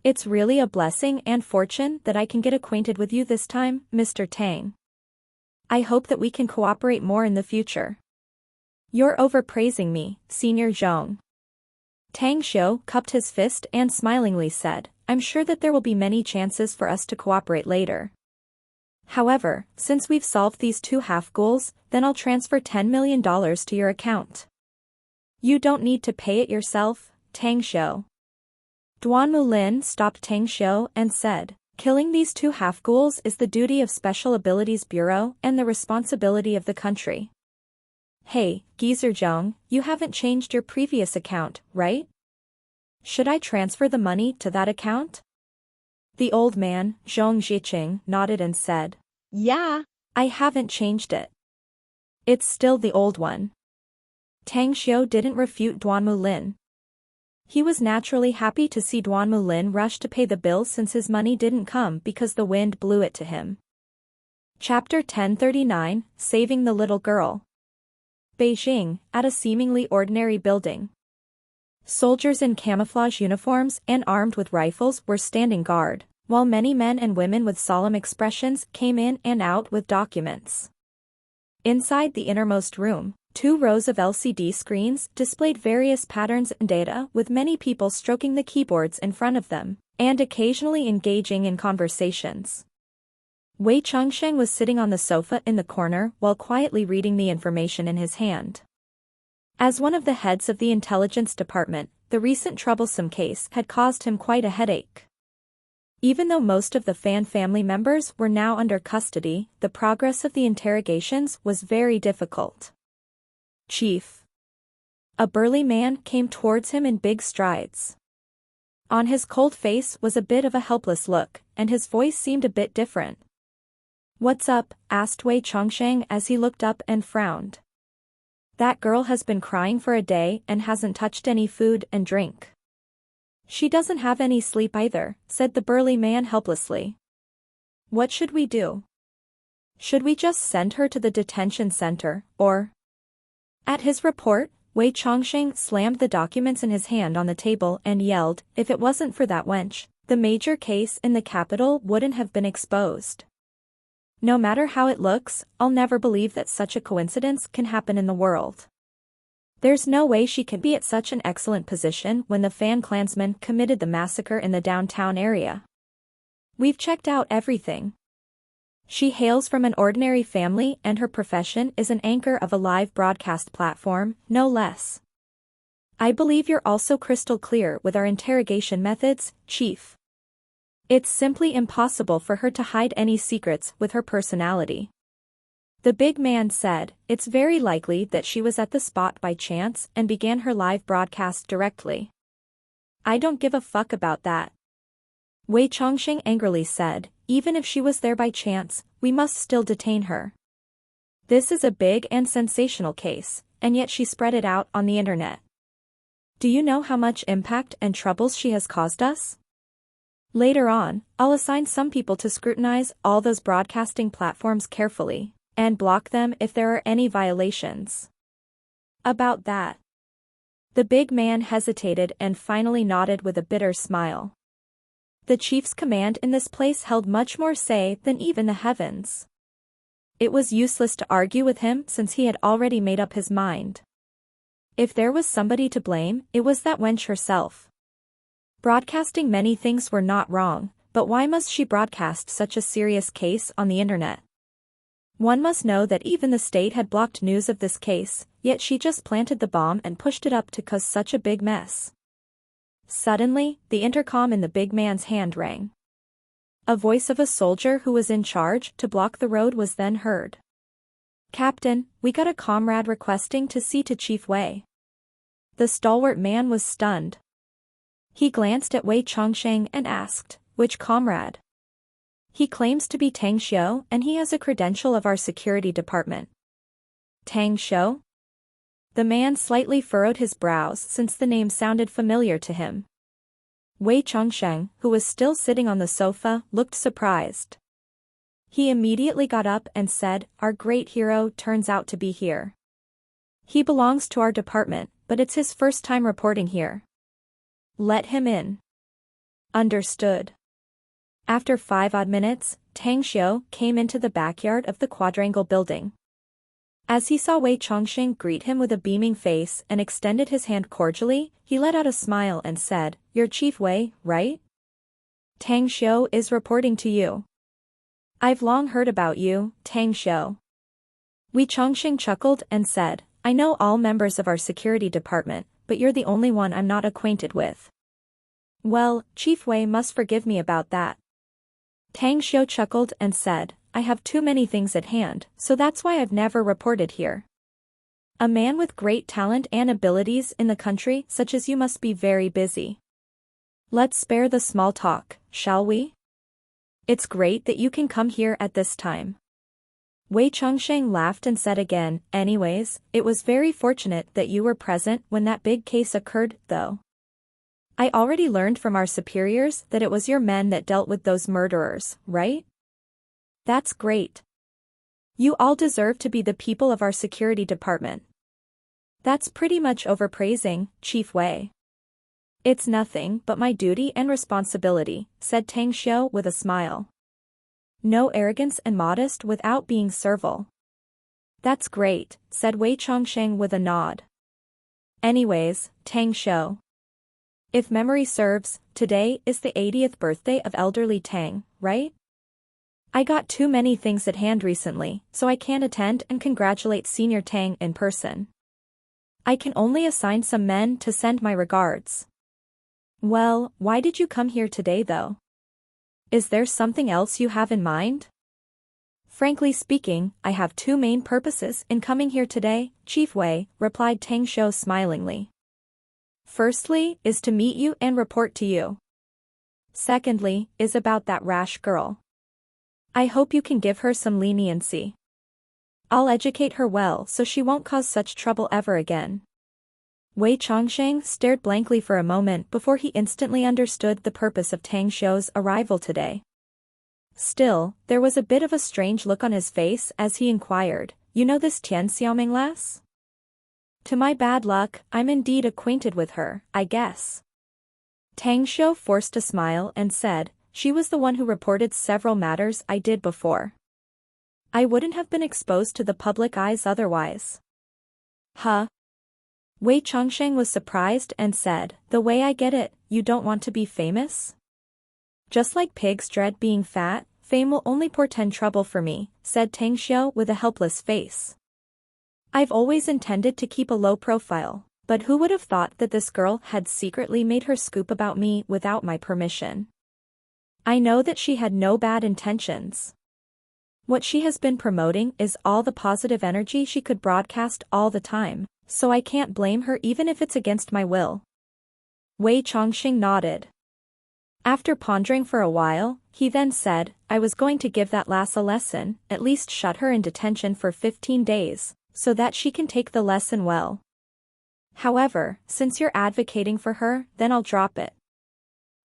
It's really a blessing and fortune that I can get acquainted with you this time, Mr. Tang. I hope that we can cooperate more in the future." "You're overpraising me, Senior Zhong." Tang Shou cupped his fist and smilingly said, "I'm sure that there will be many chances for us to cooperate later. However, since we've solved these two half-ghouls, then I'll transfer $10 million to your account." "You don't need to pay it yourself, Tang Shou." Duan Mulin stopped Tang Shou and said, "Killing these two half-ghouls is the duty of Special Abilities Bureau and the responsibility of the country. Hey, Geezer Zhong, you haven't changed your previous account, right? Should I transfer the money to that account?" The old man, Zhong Zicheng, nodded and said, yeah, "I haven't changed it. It's still the old one." Tang Xiu didn't refute Duan Mulin. He was naturally happy to see Duan Mulin rush to pay the bill since his money didn't come because the wind blew it to him. Chapter 1039, Saving the Little Girl. Beijing, at a seemingly ordinary building. Soldiers in camouflage uniforms and armed with rifles were standing guard, while many men and women with solemn expressions came in and out with documents. Inside the innermost room, 2 rows of LCD screens displayed various patterns and data with many people stroking the keyboards in front of them, and occasionally engaging in conversations. Wei Changsheng was sitting on the sofa in the corner while quietly reading the information in his hand. As one of the heads of the intelligence department, the recent troublesome case had caused him quite a headache. Even though most of the Fan family members were now under custody, the progress of the interrogations was very difficult. Chief. A burly man came towards him in big strides. On his cold face was a bit of a helpless look, and his voice seemed a bit different. "What's up?" asked Wei Changsheng as he looked up and frowned. "That girl has been crying for a day and hasn't touched any food and drink." "She doesn't have any sleep either," said the burly man helplessly. "What should we do? Should we just send her to the detention center, or?" At his report, Wei Changsheng slammed the documents in his hand on the table and yelled, "If it wasn't for that wench, the major case in the capital wouldn't have been exposed. No matter how it looks, I'll never believe that such a coincidence can happen in the world. There's no way she can be at such an excellent position when the Fan clansmen committed the massacre in the downtown area. We've checked out everything. She hails from an ordinary family and her profession is an anchor of a live broadcast platform, no less. I believe you're also crystal clear with our interrogation methods, Chief. It's simply impossible for her to hide any secrets with her personality." The big man said, "It's very likely that she was at the spot by chance and began her live broadcast directly." "I don't give a fuck about that," Wei Changsheng angrily said. "Even if she was there by chance, we must still detain her. This is a big and sensational case, and yet she spread it out on the internet. Do you know how much impact and troubles she has caused us? Later on, I'll assign some people to scrutinize all those broadcasting platforms carefully, and block them if there are any violations." "About that?" The big man hesitated and finally nodded with a bitter smile. The chief's command in this place held much more say than even the heavens. It was useless to argue with him since he had already made up his mind. If there was somebody to blame, it was that wench herself. Broadcasting many things were not wrong, but why must she broadcast such a serious case on the internet? One must know that even the state had blocked news of this case, yet she just planted the bomb and pushed it up to cause such a big mess. Suddenly, the intercom in the big man's hand rang. A voice of a soldier who was in charge to block the road was then heard. "Captain, we got a comrade requesting to see to Chief Wei." The stalwart man was stunned. He glanced at Wei Changsheng and asked, "Which comrade?" "He claims to be Tang Xiu and he has a credential of our security department." "Tang Xiu?" The man slightly furrowed his brows since the name sounded familiar to him. Wei Changsheng, who was still sitting on the sofa, looked surprised. He immediately got up and said, "Our great hero turns out to be here. He belongs to our department, but it's his first time reporting here. Let him in." "Understood." After 5 odd minutes, Tang Xiu came into the backyard of the quadrangle building. As he saw Wei Changsheng greet him with a beaming face and extended his hand cordially, he let out a smile and said, "You're Chief Wei, right? Tang Xiu is reporting to you." "I've long heard about you, Tang Xiu." Wei Changsheng chuckled and said, "I know all members of our security department, but you're the only one I'm not acquainted with." "Well, Chief Wei must forgive me about that." Tang Xiu chuckled and said, "I have too many things at hand, so that's why I've never reported here. A man with great talent and abilities in the country such as you must be very busy. Let's spare the small talk, shall we? It's great that you can come here at this time. Wei Chongsheng laughed and said again, anyways, it was very fortunate that you were present when that big case occurred, though. I already learned from our superiors that it was your men that dealt with those murderers, right? That's great. You all deserve to be the people of our security department. That's pretty much overpraising, Chief Wei. It's nothing but my duty and responsibility, said Tang Xiu with a smile. No arrogance and modest without being servile. That's great, said Wei Chongsheng with a nod. Anyways, Tang Xiu. If memory serves, today is the 80th birthday of elderly Tang, right? I got too many things at hand recently, so I can't attend and congratulate Senior Tang in person. I can only assign some men to send my regards. Well, why did you come here today though? Is there something else you have in mind? Frankly speaking, I have two main purposes in coming here today, Chief Wei, replied Tang Xiu smilingly. Firstly, is to meet you and report to you. Secondly, is about that rash girl. I hope you can give her some leniency. I'll educate her well so she won't cause such trouble ever again. Wei Chongsheng stared blankly for a moment before he instantly understood the purpose of Tang Xiu's arrival today. Still, there was a bit of a strange look on his face as he inquired, you know this Tian Xiaoming lass? To my bad luck, I'm indeed acquainted with her, I guess. Tang Xiu forced a smile and said, she was the one who reported several matters I did before. I wouldn't have been exposed to the public eyes otherwise. Huh? Wei Chongsheng was surprised and said, the way I get it, you don't want to be famous? Just like pigs dread being fat, fame will only portend trouble for me, said Tang Xiu with a helpless face. I've always intended to keep a low profile, but who would have thought that this girl had secretly made her scoop about me without my permission? I know that she had no bad intentions. What she has been promoting is all the positive energy she could broadcast all the time, so I can't blame her even if it's against my will. Wei Chongsheng nodded. After pondering for a while, he then said, I was going to give that lass a lesson, at least shut her in detention for 15 days, so that she can take the lesson well. However, since you're advocating for her, then I'll drop it.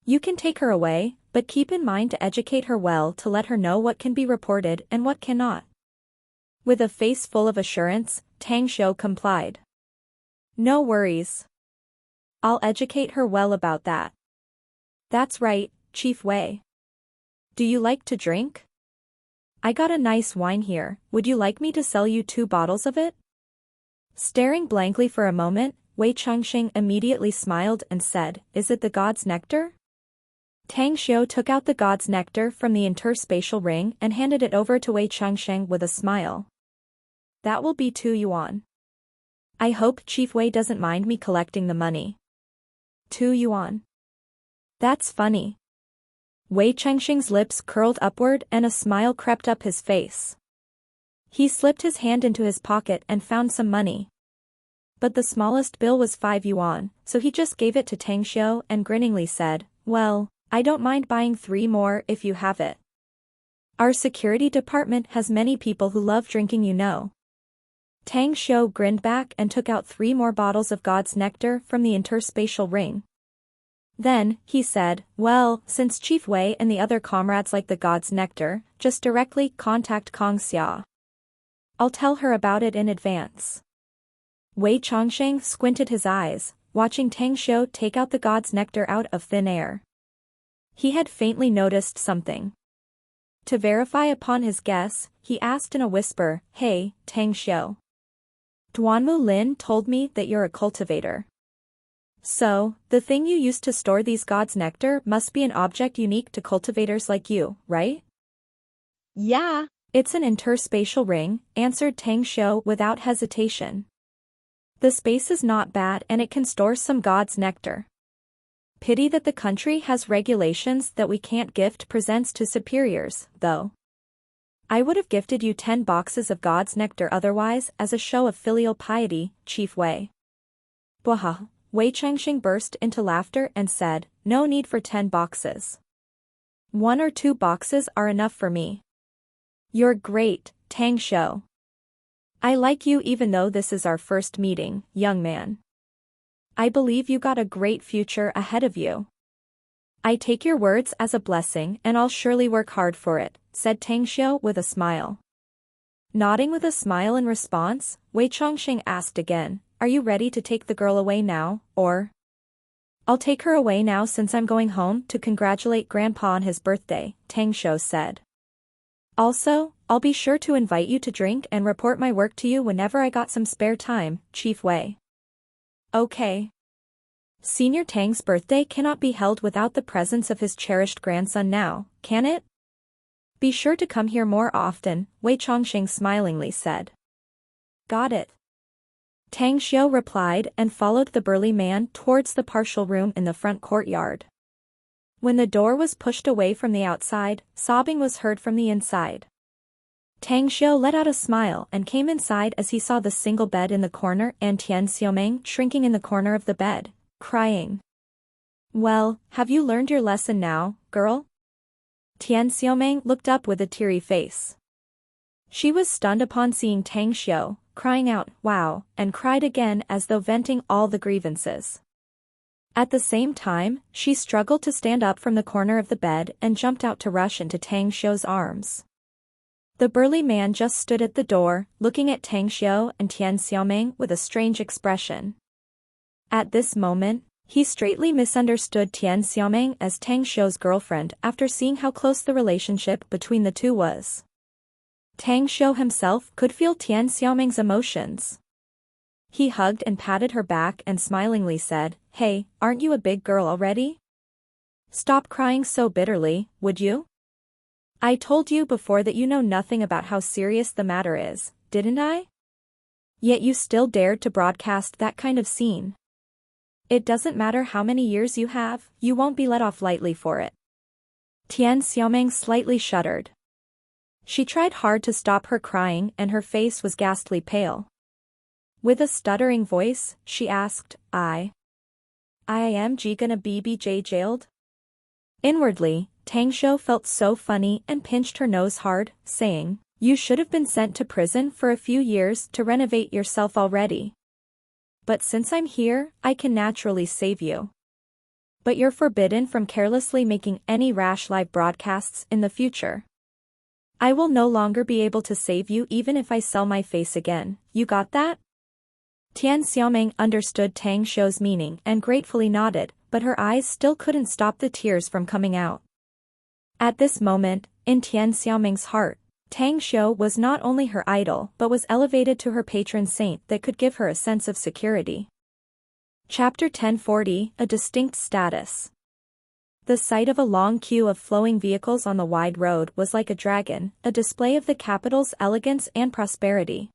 You can take her away, but keep in mind to educate her well to let her know what can be reported and what cannot. With a face full of assurance, Tang Xiu complied. No worries. I'll educate her well about that. That's right, Chief Wei. Do you like to drink? I got a nice wine here, would you like me to sell you 2 bottles of it? Staring blankly for a moment, Wei Chongsheng immediately smiled and said, is it the god's nectar? Tang Xiu took out the god's nectar from the interspatial ring and handed it over to Wei Chongsheng with a smile. That will be 2 yuan. I hope Chief Wei doesn't mind me collecting the money. 2 yuan. That's funny. Wei Chongsheng's lips curled upward and a smile crept up his face. He slipped his hand into his pocket and found some money. But the smallest bill was 5 yuan, so he just gave it to Tang Xiu and grinningly said, well, I don't mind buying 3 more if you have it. Our security department has many people who love drinking, you know. Tang Xiu grinned back and took out 3 more bottles of God's nectar from the interspatial ring. Then, he said, well, since Chief Wei and the other comrades like the God's nectar, just directly contact Kong Xia. I'll tell her about it in advance. Wei Chongsheng squinted his eyes, watching Tang Xiu take out the God's nectar out of thin air. He had faintly noticed something. To verify upon his guess, he asked in a whisper, hey, Tang Xiu. Duanmu Lin told me that you're a cultivator. So, the thing you used to store these God's nectar must be an object unique to cultivators like you, right? Yeah. It's an interspatial ring, answered Tang Xiu without hesitation. The space is not bad and it can store some God's nectar. Pity that the country has regulations that we can't gift presents to superiors, though. I would have gifted you 10 boxes of God's nectar otherwise as a show of filial piety, Chief Wei. Bwaha, Wei Chongsheng burst into laughter and said, no need for 10 boxes. 1 or 2 boxes are enough for me. You're great, Tang Xiu. I like you even though this is our first meeting, young man. I believe you got a great future ahead of you. I take your words as a blessing and I'll surely work hard for it, said Tang Xiu with a smile. Nodding with a smile in response, Wei Chongqing asked again, are you ready to take the girl away now, or? I'll take her away now since I'm going home to congratulate Grandpa on his birthday, Tang Xiu said. Also, I'll be sure to invite you to drink and report my work to you whenever I got some spare time, Chief Wei. Okay. Senior Tang's birthday cannot be held without the presence of his cherished grandson now, can it? Be sure to come here more often, Wei Chongqing smilingly said. Got it. Tang Xiu replied and followed the burly man towards the partial room in the front courtyard. When the door was pushed away from the outside, sobbing was heard from the inside. Tang Xiu let out a smile and came inside as he saw the single bed in the corner and Tian Xiaoming shrinking in the corner of the bed, crying. Well, have you learned your lesson now, girl? Tian Xiaoming looked up with a teary face. She was stunned upon seeing Tang Xiu, crying out, wow, and cried again as though venting all the grievances. At the same time, she struggled to stand up from the corner of the bed and jumped out to rush into Tang Xiu's arms. The burly man just stood at the door, looking at Tang Xiu and Tian Xiaoming with a strange expression. At this moment, he straightly misunderstood Tian Xiaoming as Tang Xiu's girlfriend after seeing how close the relationship between the two was. Tang Xiu himself could feel Tian Xiaoming's emotions. He hugged and patted her back and smilingly said, hey, aren't you a big girl already? Stop crying so bitterly, would you? I told you before that you know nothing about how serious the matter is, didn't I? Yet you still dared to broadcast that kind of scene. It doesn't matter how many years you have, you won't be let off lightly for it. Tian Xiaoming slightly shuddered. She tried hard to stop her crying and her face was ghastly pale. With a stuttering voice, she asked, I am gonna be jailed? Inwardly, Tang Xiu felt so funny and pinched her nose hard, saying, you should have been sent to prison for a few years to renovate yourself already. But since I'm here, I can naturally save you. But you're forbidden from carelessly making any rash live broadcasts in the future. I will no longer be able to save you even if I sell my face again, you got that? Tian Xiaoming understood Tang Xiu's meaning and gratefully nodded, but her eyes still couldn't stop the tears from coming out. At this moment, in Tian Xiaoming's heart, Tang Xiu was not only her idol but was elevated to her patron saint that could give her a sense of security. Chapter 1040, A Distinct Status. The sight of a long queue of flowing vehicles on the wide road was like a dragon, a display of the capital's elegance and prosperity.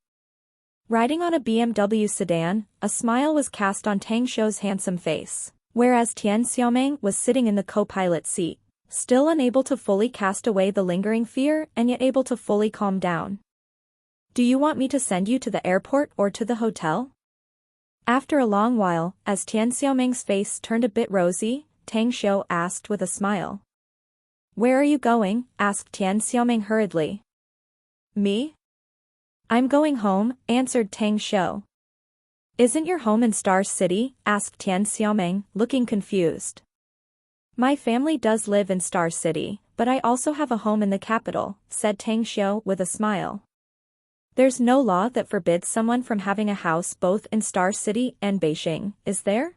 Riding on a BMW sedan, a smile was cast on Tang Xiu's handsome face, whereas Tian Xiaoming was sitting in the co-pilot seat, still unable to fully cast away the lingering fear and yet able to fully calm down. Do you want me to send you to the airport or to the hotel? After a long while, as Tian Xiaoming's face turned a bit rosy, Tang Xiu asked with a smile. Where are you going? Asked Tian Xiaoming hurriedly. Me? I'm going home, answered Tang Xiu. Isn't your home in Star City? Asked Tian Xiaoming, looking confused. My family does live in Star City, but I also have a home in the capital, said Tang Xiu with a smile. There's no law that forbids someone from having a house both in Star City and Beijing, is there?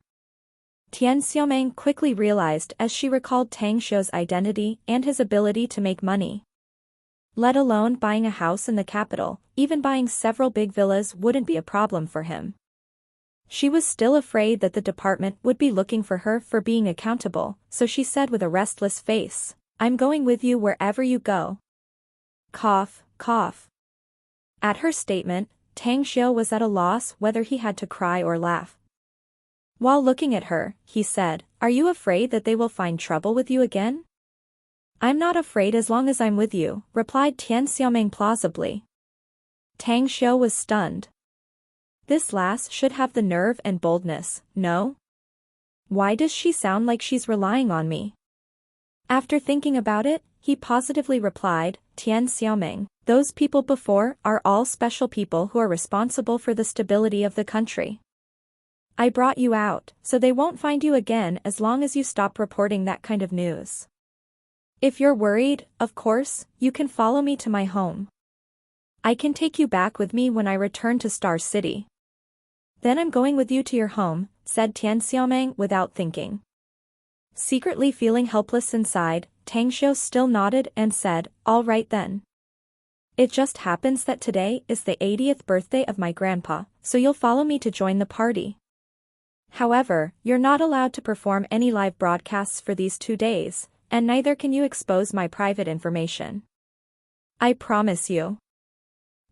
Tian Xiaoming quickly realized as she recalled Tang Xiu's identity and his ability to make money. Let alone buying a house in the capital, even buying several big villas wouldn't be a problem for him. She was still afraid that the department would be looking for her for being accountable, so she said with a restless face, I'm going with you wherever you go. Cough, cough. At her statement, Tang Xiu was at a loss whether he had to cry or laugh. While looking at her, he said, Are you afraid that they will find trouble with you again? I'm not afraid as long as I'm with you, replied Tian Xiaoming plausibly. Tang Xiu was stunned. This lass should have the nerve and boldness, no? Why does she sound like she's relying on me? After thinking about it, he positively replied, Tian Xiaoming, those people before are all special people who are responsible for the stability of the country. I brought you out, so they won't find you again as long as you stop reporting that kind of news. If you're worried, of course, you can follow me to my home. I can take you back with me when I return to Star City. Then I'm going with you to your home, said Tian Xiaoming without thinking. Secretly feeling helpless inside, Tang Xiu still nodded and said, all right then. It just happens that today is the 80th birthday of my grandpa, so you'll follow me to join the party. However, you're not allowed to perform any live broadcasts for these 2 days, and neither can you expose my private information. I promise you.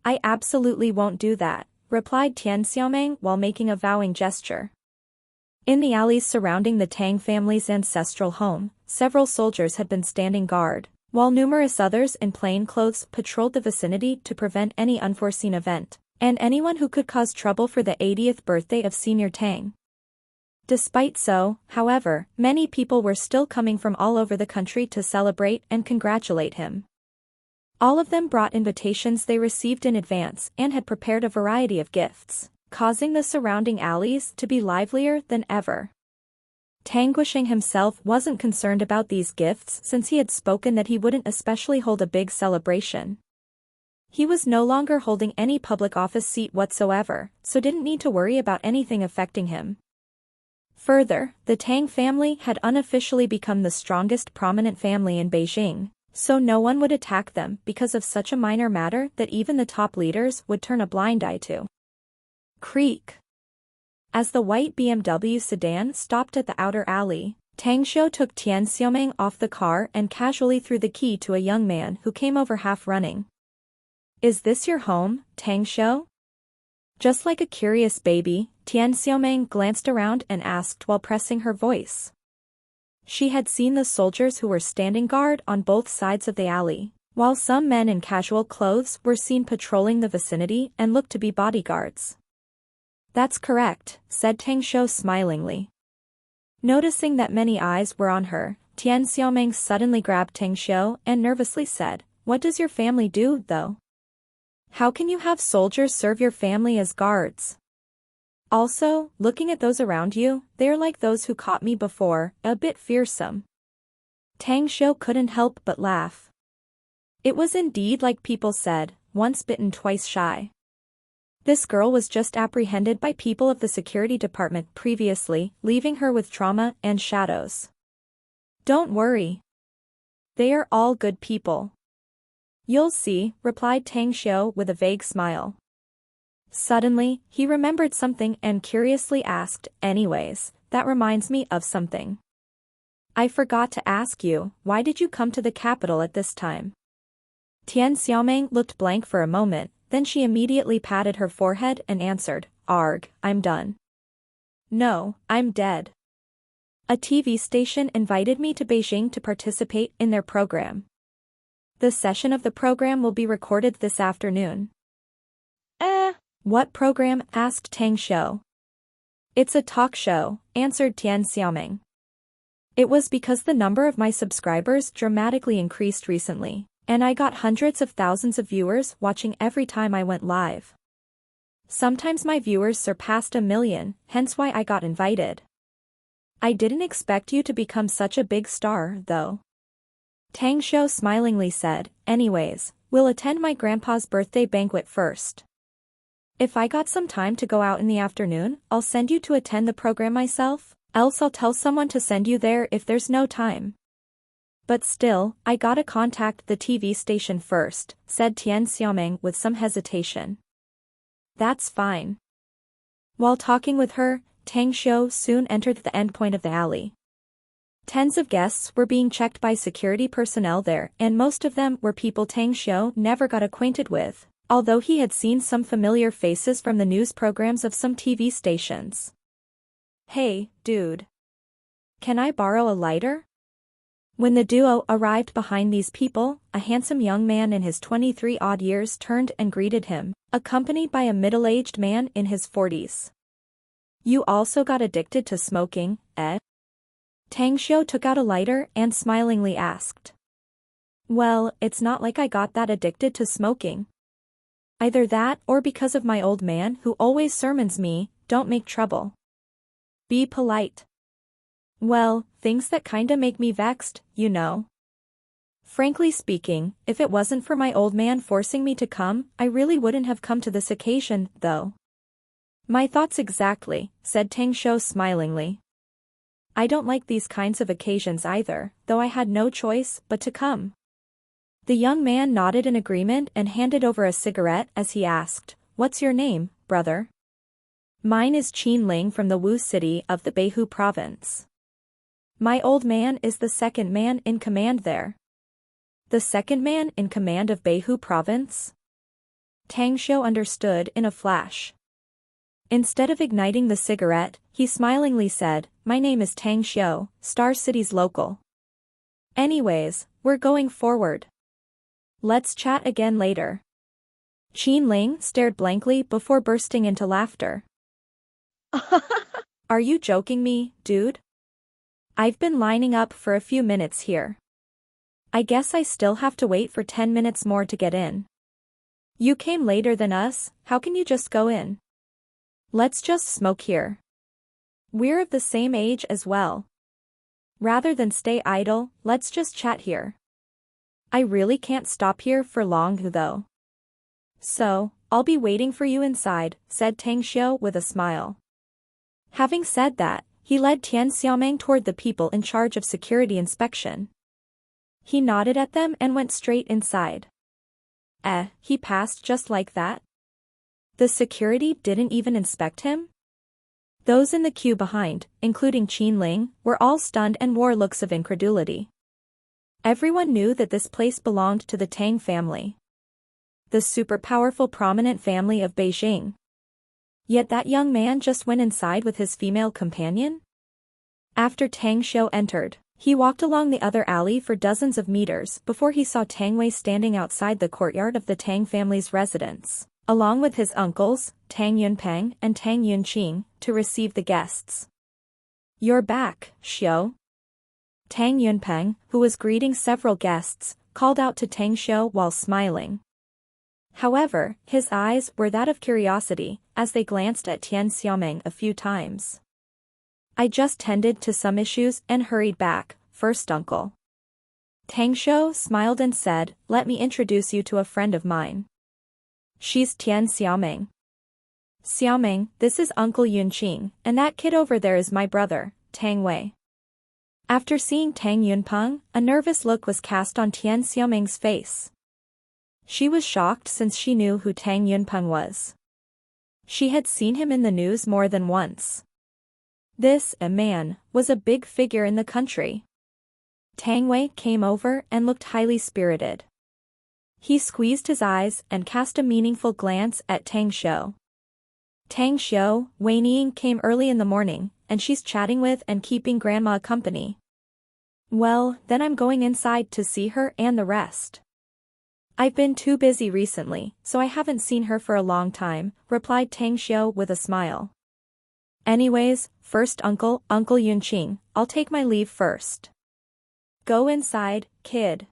I absolutely won't do that, replied Tian Xiaoming while making a vowing gesture. In the alleys surrounding the Tang family's ancestral home, several soldiers had been standing guard, while numerous others in plain clothes patrolled the vicinity to prevent any unforeseen event, and anyone who could cause trouble for the 80th birthday of Senior Tang. Despite so, however, many people were still coming from all over the country to celebrate and congratulate him. All of them brought invitations they received in advance and had prepared a variety of gifts, causing the surrounding alleys to be livelier than ever. Tang Guisheng himself wasn't concerned about these gifts since he had spoken that he wouldn't especially hold a big celebration. He was no longer holding any public office seat whatsoever, so didn't need to worry about anything affecting him. Further, the Tang family had unofficially become the strongest prominent family in Beijing, so no one would attack them because of such a minor matter that even the top leaders would turn a blind eye to. Creak. As the white BMW sedan stopped at the outer alley, Tang Xiu took Tian Xiaoming off the car and casually threw the key to a young man who came over half running. Is this your home, Tang Xiu? Just like a curious baby, Tian Xiaoming glanced around and asked while pressing her voice. She had seen the soldiers who were standing guard on both sides of the alley, while some men in casual clothes were seen patrolling the vicinity and looked to be bodyguards. That's correct, said Tang Xiu smilingly. Noticing that many eyes were on her, Tian Xiaoming suddenly grabbed Tang Xiu and nervously said, what does your family do, though? How can you have soldiers serve your family as guards? Also, looking at those around you, they are like those who caught me before, a bit fearsome. Tang Xiu couldn't help but laugh. It was indeed like people said, once bitten twice shy. This girl was just apprehended by people of the security department previously, leaving her with trauma and shadows. Don't worry. They are all good people. You'll see, replied Tang Xiu with a vague smile. Suddenly, he remembered something and curiously asked, anyways, that reminds me of something. I forgot to ask you, why did you come to the capital at this time? Tian Xiaoming looked blank for a moment, then she immediately patted her forehead and answered, Arg, I'm done. No, I'm dead. A TV station invited me to Beijing to participate in their program. The session of the program will be recorded this afternoon. What program? Asked Tang Xiu. It's a talk show, answered Tian Xiaoming. It was because the number of my subscribers dramatically increased recently, and I got hundreds of thousands of viewers watching every time I went live. Sometimes my viewers surpassed 1 million, hence why I got invited. I didn't expect you to become such a big star, though. Tang Xiu smilingly said, anyways, we'll attend my grandpa's birthday banquet first. If I got some time to go out in the afternoon, I'll send you to attend the program myself, else I'll tell someone to send you there if there's no time. But still, I gotta contact the TV station first, said Tian Xiaoming with some hesitation. That's fine. While talking with her, Tang Xiu soon entered the endpoint of the alley. Tens of guests were being checked by security personnel there, and most of them were people Tang Xiu never got acquainted with, although he had seen some familiar faces from the news programs of some TV stations. Hey, dude. Can I borrow a lighter? When the duo arrived behind these people, a handsome young man in his 23-odd years turned and greeted him, accompanied by a middle-aged man in his 40s. You also got addicted to smoking, eh? Tang Xiu took out a lighter and smilingly asked. Well, it's not like I got that addicted to smoking. Either that or because of my old man who always sermons me, don't make trouble. Be polite. Well, things that kinda make me vexed, you know. Frankly speaking, if it wasn't for my old man forcing me to come, I really wouldn't have come to this occasion, though. My thoughts exactly, said Tang Shou smilingly. I don't like these kinds of occasions either, though I had no choice but to come. The young man nodded in agreement and handed over a cigarette as he asked, "What's your name, brother?" "Mine is Qin Ling from the Wu city of the Beihu province. My old man is the second man in command there." The second man in command of Beihu province? Tang Shou understood in a flash. Instead of igniting the cigarette, he smilingly said, "My name is Tang Shou, Star City's local. Anyways, we're going forward. Let's chat again later." Qin Ling stared blankly before bursting into laughter. Are you joking me, dude? I've been lining up for a few minutes here. I guess I still have to wait for 10 minutes more to get in. You came later than us, how can you just go in? Let's just smoke here. We're of the same age as well. Rather than stay idle, let's just chat here. I really can't stop here for long though. So, I'll be waiting for you inside, said Tang Shou with a smile. Having said that, he led Tian Xiaoming toward the people in charge of security inspection. He nodded at them and went straight inside. He passed just like that? The security didn't even inspect him? Those in the queue behind, including Qin Ling, were all stunned and wore looks of incredulity. Everyone knew that this place belonged to the Tang family. The super-powerful prominent family of Beijing. Yet that young man just went inside with his female companion? After Tang Shou entered, he walked along the other alley for dozens of meters before he saw Tang Wei standing outside the courtyard of the Tang family's residence, along with his uncles, Tang Yunpeng and Tang Yunqing, to receive the guests. "You're back, Xiu." Tang Yunpeng, who was greeting several guests, called out to Tang Shou while smiling. However, his eyes were that of curiosity, as they glanced at Tian Xiaoming a few times. "I just tended to some issues and hurried back, first uncle." Tang Shou smiled and said, "Let me introduce you to a friend of mine. She's Tian Xiaoming. Xiaoming, this is Uncle Yunqing, and that kid over there is my brother, Tang Wei." After seeing Tang Yunpeng, a nervous look was cast on Tian Xiaoming's face. She was shocked since she knew who Tang Yunpeng was. She had seen him in the news more than once. This, a man, was a big figure in the country. Tang Wei came over and looked highly spirited. He squeezed his eyes and cast a meaningful glance at Tang Shou. "Tang Shou, Wei Ning came early in the morning, and she's chatting with and keeping Grandma company." "Well, then I'm going inside to see her and the rest." "I've been too busy recently, so I haven't seen her for a long time," replied Tang Shou with a smile. "Anyways, first Uncle Yunqing, I'll take my leave first." "Go inside, kid.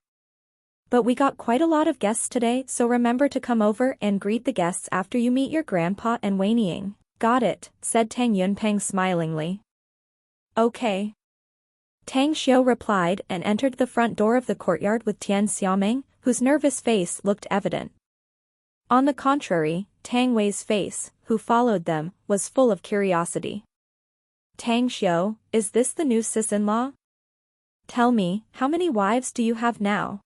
But we got quite a lot of guests today, so remember to come over and greet the guests after you meet your grandpa and Wei Ning." "Got it," said Tang Yunpeng smilingly. "Okay." Tang Shou replied and entered the front door of the courtyard with Tian Xiaoming, whose nervous face looked evident. On the contrary, Tang Wei's face, who followed them, was full of curiosity. "Tang Shou, is this the new sis-in-law? Tell me, how many wives do you have now?"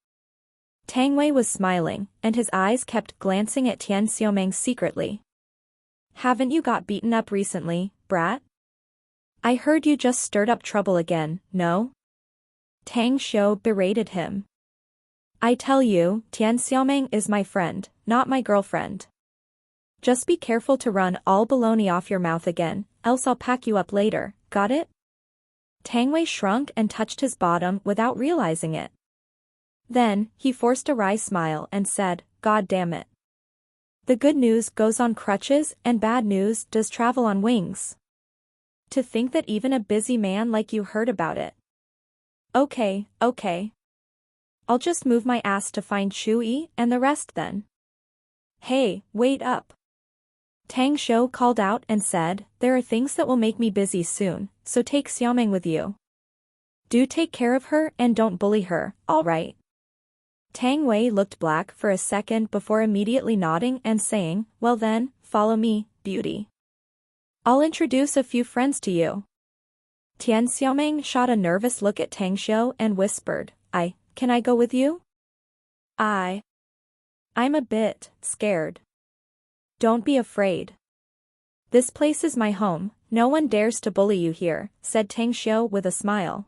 Tang Wei was smiling, and his eyes kept glancing at Tian Xiaoming secretly. "Haven't you got beaten up recently, brat? I heard you just stirred up trouble again, no?" Tang Shou berated him. "I tell you, Tian Xiaoming is my friend, not my girlfriend. Just be careful to run all baloney off your mouth again, else I'll pack you up later, got it?" Tang Wei shrunk and touched his bottom without realizing it. Then, he forced a wry smile and said, "God damn it. The good news goes on crutches and bad news does travel on wings. To think that even a busy man like you heard about it. Okay. I'll just move my ass to find Shui and the rest then. Hey, wait up. Tang Shou called out and said, there are things that will make me busy soon, so take Xiaoming with you. Do take care of her and don't bully her, alright? Tang Wei looked black for a second before immediately nodding and saying, well then, follow me, beauty. I'll introduce a few friends to you. Tian Xiaoming shot a nervous look at Tang Shou and whispered, can I go with you? I'm a bit scared. Don't be afraid. This place is my home, no one dares to bully you here, said Tang Shou with a smile.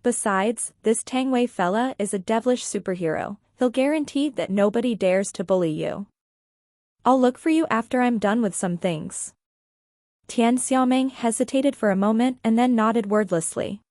Besides, this Tang Wei fella is a devilish superhero, he'll guarantee that nobody dares to bully you. I'll look for you after I'm done with some things. Tian Xiaoming hesitated for a moment and then nodded wordlessly.